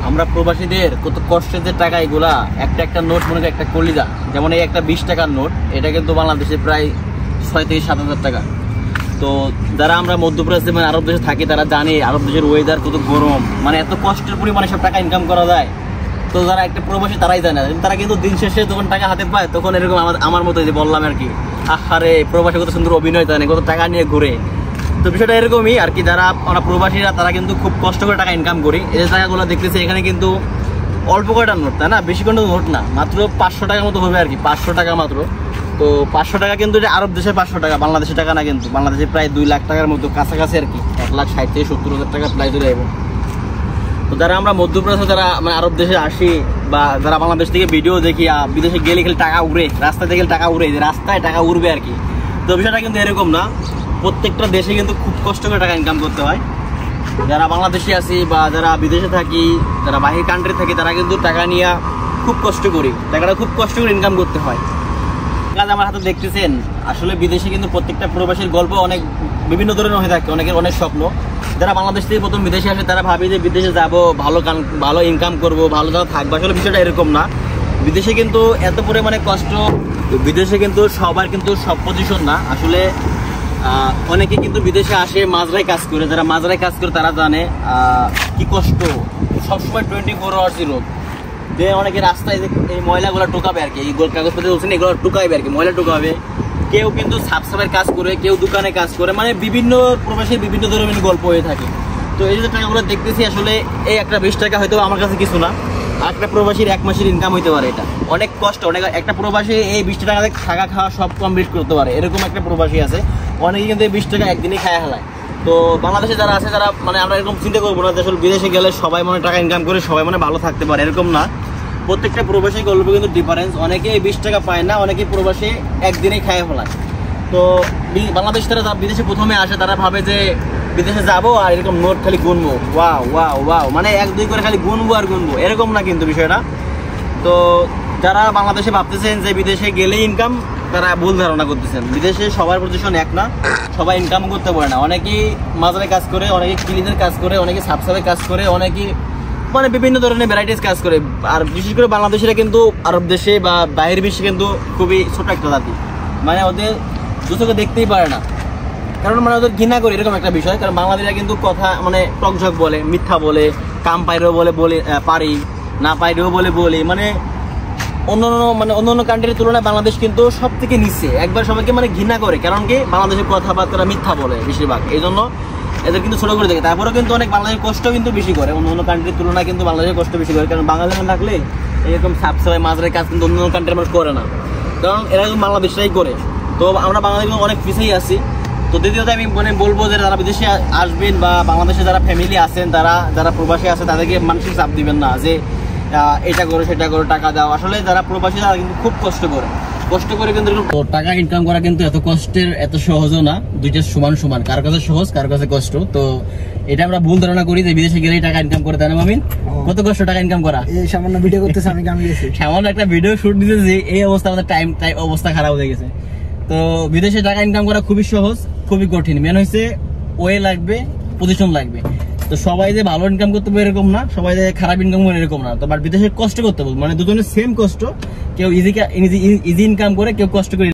আমরা প্রবাসীদের কত কষ্টের যে টাকা এগুলা, একটা একটা নোট মনে করি একটা কলিজা। যেমন এই একটা 20 টাকার নোট, এটা কিন্তু বাংলাদেশে প্রায় 6 থেকে 7 হাজার টাকা। তো যারা আমরা মধ্যপ্রাচ্যে মানে আরব দেশে থাকি তারা জানে আরব দেশের ওয়েদার কত গরম, মানে এত কষ্টের পরিমাণে সব টাকা ইনকাম করা যায়। তো যারা একটা প্রবাসী তারাই জানে, তারা কিন্তু দিন শেষে যখন টাকা হাতে পায় তখন এরকম আমার মতো যে বললাম আর কি, আহারে প্রবাসী কত সুন্দর অভিনয় জানে, কত টাকা নিয়ে ঘুরে। তো বিষয়টা এরকমই আর কি, যারা আমরা প্রবাসীরা তারা কিন্তু খুব কষ্ট করে টাকা ইনকাম করি। এই যে টাকাগুলো দেখতেছি এখানে কিন্তু অল্প কয়টা নোট, তাই না, বেশি কোনো নোট না, মাত্র 500 টাকার মতো হবে আর কি, 500 টাকা মাত্র। তো 500 টাকা কিন্তু এটা আরব দেশের 500 টাকা, বাংলাদেশের টাকা না কিন্তু। বাংলাদেশে প্রায় 2 লাখ টাকার মতো কাছাকাছি আর কি, 1,60,000 থেকে 70,000 টাকা প্রায় ধরে যাবো। তো যারা আমরা মধ্যপ্রাচ্যে যারা মানে আরব দেশে আসি বা যারা বাংলাদেশ থেকে ভিডিও দেখি, বিদেশে গেলে খেলে টাকা উড়ে, রাস্তায় থেকে টাকা উড়ে, যে রাস্তায় টাকা উড়বে আর কি। তো বিষয়টা কিন্তু এরকম না, প্রত্যেকটা দেশে কিন্তু খুব কষ্ট করে টাকা ইনকাম করতে হয়। যারা বাংলাদেশে আছি বা যারা বিদেশে থাকি, যারা বাহির কান্ট্রি থাকি, তারা কিন্তু টাকা নিয়ে খুব কষ্ট করি, টাকাটা খুব কষ্ট করে ইনকাম করতে হয়। কাজ আমার হাতে দেখতেছেন, আসলে বিদেশে কিন্তু প্রত্যেকটা প্রবাসীর গল্প অনেক বিভিন্ন ধরনের হয়ে থাকে, অনেকের অনেক স্বপ্ন। যারা বাংলাদেশ থেকে প্রথম বিদেশে আসে তারা ভাবে যে বিদেশে যাব, ভালো ইনকাম করব, ভালো জায়গা থাকবো। আসলে বিষয়টা এরকম না, বিদেশে কিন্তু এত পরিমাণে কষ্ট। বিদেশে কিন্তু সবার কিন্তু সব পজিশন না, আসলে অনেকে কিন্তু বিদেশে আসে মাঝরায় কাজ করে। যারা মাঝরায় কাজ করে তারা জানে কি কষ্ট, সবসময় 24 আওয়ার্স রোদ যে অনেকে রাস্তায় এই ময়লাগুলো টোকাবে আর কি, এই কাগজপত্র বলছেন এগুলো টোকাবে আর কি, ময়লা টোকাবে। কেউ কিন্তু সাফসাফের কাজ করে, কেউ দোকানে কাজ করে, মানে বিভিন্ন প্রবাসীর বিভিন্ন ধরনের গল্প হয়ে থাকে। তো এই যে টাকাগুলো দেখতেছি, আসলে এই একটা 20 টাকা হয়তো আমার কাছে কিছু না, একটা প্রবাসীর 1 মাসের ইনকাম হইতে পারে। এটা অনেক কষ্ট, অনেক একটা প্রবাসী এই 20 টাকা থাকা খাওয়া সব কমপ্লিট করতে পারে, এরকম একটা প্রবাসী আছে। অনেকে কিন্তু এই 20 টাকা একদিনই খায় হালায়। তো বাংলাদেশে যারা আছে, যারা মানে আমরা এরকম চিন্তা করবো না যে আসলে বিদেশে গেলে সবাই মানে টাকা ইনকাম করে সবাই মানে ভালো থাকতে পারে, এরকম না। প্রত্যেকটা প্রবাসী গল্প কিন্তু ডিফারেন্স। অনেকে 20 টাকা পায় না, অনেকে প্রবাসী একদিনেই খায় ফেলায়। তো বাংলাদেশ তারা বিদেশে প্রথমে আসে, তারা ভাবে যে বিদেশে যাবো আর এরকম নোট খালি গুনবো, ওয়াও ওয়াও ওয়াও, মানে 1-2 করে খালি গুনবো আর গুনবো, এরকম না কিন্তু বিষয়টা। তো যারা বাংলাদেশে ভাবতেছেন যে বিদেশে গেলে ইনকাম, তারা ভুল ধারণা করতেছেন। বিদেশে সবার পজিশন এক না, সবাই ইনকাম করতে পারে না। অনেকেই মাঝারে কাজ করে, অনেকে ক্লিনের কাজ করে, অনেকে সাফসাফের কাজ করে, অনেকে মানে বিভিন্ন ধরনের ভ্যারাইটিস কাজ করে। আর বিশেষ করে বাংলাদেশিরা কিন্তু আরব দেশে বা বাইরের বিশ্বে কিন্তু খুবই ছোট একটা জাতি, মানে ওদের দুচোখে দেখতেই পারে না, কারণ মানে ওদের ঘৃণা করি এরকম একটা বিষয়। কারণ বাংলাদেশিরা কিন্তু কথা মানে টকঝক বলে, মিথ্যা বলে, কাম পাইরেও বলে পারি, না পাইরেও বলি, মানে অন্য কান্ট্রির তুলনায় বাংলাদেশ কিন্তু সব থেকে নিচে। একবার সবাইকে মানে ঘৃণা করে, কারণ কি বাংলাদেশের কথাবার্তা মিথ্যা বলে বেশিরভাগ, এই জন্য এদের কিন্তু ছোট করে দেখে। তারপরেও কিন্তু অনেক বাংলাদেশের কষ্ট কিন্তু বেশি করে, অন্য কান্ট্রির তুলনায় কিন্তু বাংলাদেশের কষ্ট বেশি করে। কারণ বাংলাদেশে থাকলে এরকম সাফসাফাই মাঝের কাজ কিন্তু অন্য কান্ট্রির মানুষ করে না, কারণ এরা কিন্তু বাংলাদেশটাই করে। তো আমরা বাংলাদেশে অনেক পিছিয়ে আছি। তো দ্বিতীয়ত আমি মানে বলবো যে যারা বিদেশে আসবেন বা বাংলাদেশে যারা ফ্যামিলি আছেন, যারা প্রবাসী আছে, তাদেরকে মানসিক চাপ দিবেন না যে এটা করো সেটা করো, টাকা দাও। আসলে যারা প্রবাসী তারা কিন্তু খুব কষ্ট করে কিন্তু টাকা ইনকাম করা কিন্তু এত কষ্টের, এত সহজও না, দুইটা সমান। কার কাছে সহজ, কার কাছে কষ্ট। তো এটা আমরা ভুল ধারণা করি যে বিদেশে গেলেই টাকা ইনকাম করে, তাই না মামিন? কত কষ্ট টাকা ইনকাম করা। এই সামান্য ভিডিও করতেছি আমি, সামান্য একটা ভিডিও শুট দিতেছি, এই অবস্থা, আমাদের টাইম অবস্থা খারাপ হয়ে গেছে। তো বিদেশে টাকা ইনকাম করা খুবই সহজ, খুবই কঠিন। মেন হয়েছে ওয়ে লাগবে, পজিশন লাগবে। তো সবাই যে ভালো ইনকাম করতে পারে এরকম না, সবাই যে খারাপ ইনকাম করে এরকম না। তো বাট বিদেশে কষ্ট করতে হবে, মানে দুজনের সেম কষ্ট, কেউ ইজি ইনকাম করে, কেউ কষ্ট করে